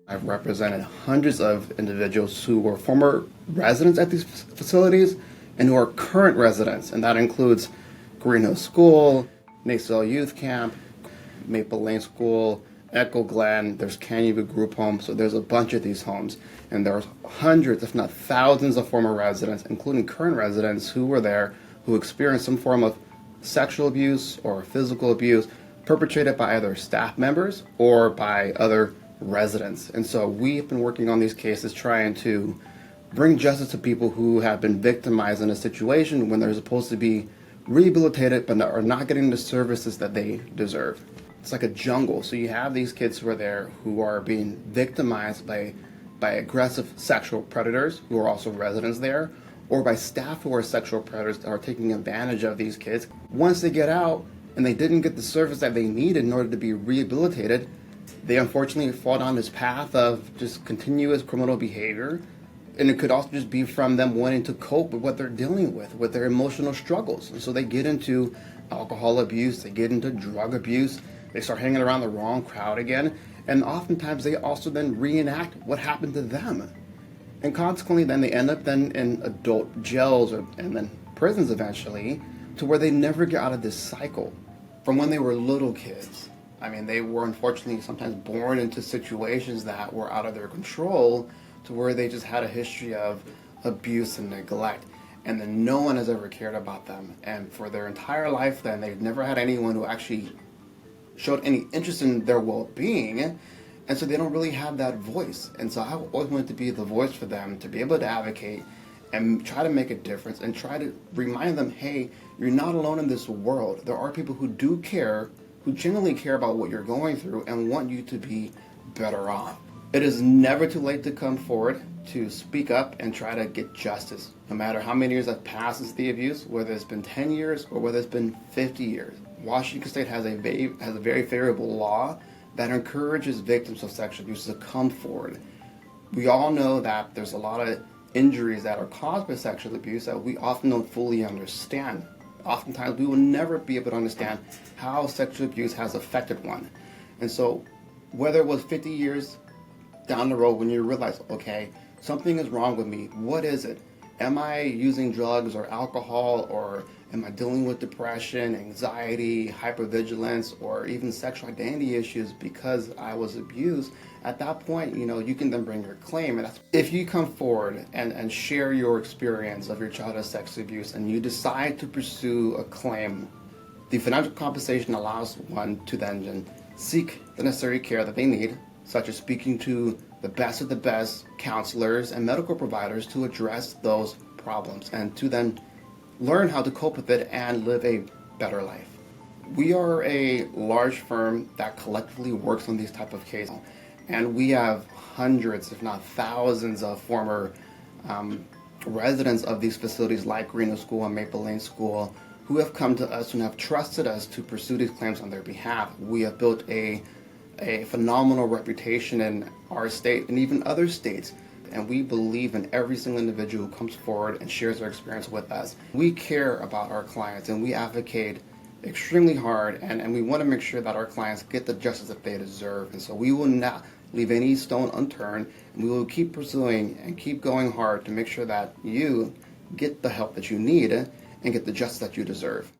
I've represented hundreds of individuals who were former residents at these facilities and who are current residents, and that includes Greenhill School, Naysville Youth Camp, Maple Lane School, Echo Glen, there's Canyon View Group Home, so there's a bunch of these homes, and there's hundreds, if not thousands of former residents, including current residents who were there, who experienced some form of sexual abuse or physical abuse perpetrated by either staff members or by other residents. And so we've been working on these cases trying to bring justice to people who have been victimized in a situation when they're supposed to be rehabilitated but are not getting the services that they deserve. It's like a jungle. So you have these kids who are there who are being victimized by aggressive sexual predators who are also residents there, or by staff who are sexual predators that are taking advantage of these kids. Once they get out and they didn't get the service that they needed in order to be rehabilitated, they unfortunately fall down this path of just continuous criminal behavior. And it could also just be from them wanting to cope with what they're dealing with their emotional struggles. And so they get into alcohol abuse, they get into drug abuse, they start hanging around the wrong crowd again, and oftentimes they also then reenact what happened to them. And consequently then they end up then in adult jails and then prisons eventually, to where they never get out of this cycle from when they were little kids. I mean, they were unfortunately sometimes born into situations that were out of their control, to where they just had a history of abuse and neglect, and then no one has ever cared about them. And for their entire life then, they've never had anyone who actually showed any interest in their well-being, and so they don't really have that voice. And so I always wanted to be the voice for them, to be able to advocate and try to make a difference and try to remind them, hey, you're not alone in this world. There are people who do care, who genuinely care about what you're going through and want you to be better off. It is never too late to come forward, to speak up and try to get justice. No matter how many years have passed since the abuse, whether it's been 10 years or whether it's been 50 years. Washington State has a very favorable law that encourages victims of sexual abuse to come forward. We all know that there's a lot of injuries that are caused by sexual abuse that we often don't fully understand. Oftentimes we will never be able to understand how sexual abuse has affected one. And so whether it was 50 years down the road when you realize, okay, something is wrong with me, what is it? Am I using drugs or alcohol, or am I dealing with depression, anxiety, hypervigilance, or even sexual identity issues because I was abused? At that point, you can then bring your claim. And if you come forward and share your experience of your childhood sexual abuse and you decide to pursue a claim, the financial compensation allows one to then seek the necessary care that they need, such as speaking to the best of the best counselors and medical providers to address those problems and to then learn how to cope with it and live a better life. We are a large firm that collectively works on these type of cases, and we have hundreds, if not thousands, of former residents of these facilities like Greenhill School and Maple Lane School who have come to us and have trusted us to pursue these claims on their behalf. We have built a phenomenal reputation in our state and even other states, and we believe in every single individual who comes forward and shares their experience with us. We care about our clients and we advocate extremely hard, and we want to make sure that our clients get the justice that they deserve. And so we will not leave any stone unturned, and we will keep pursuing and keep going hard to make sure that you get the help that you need and get the justice that you deserve.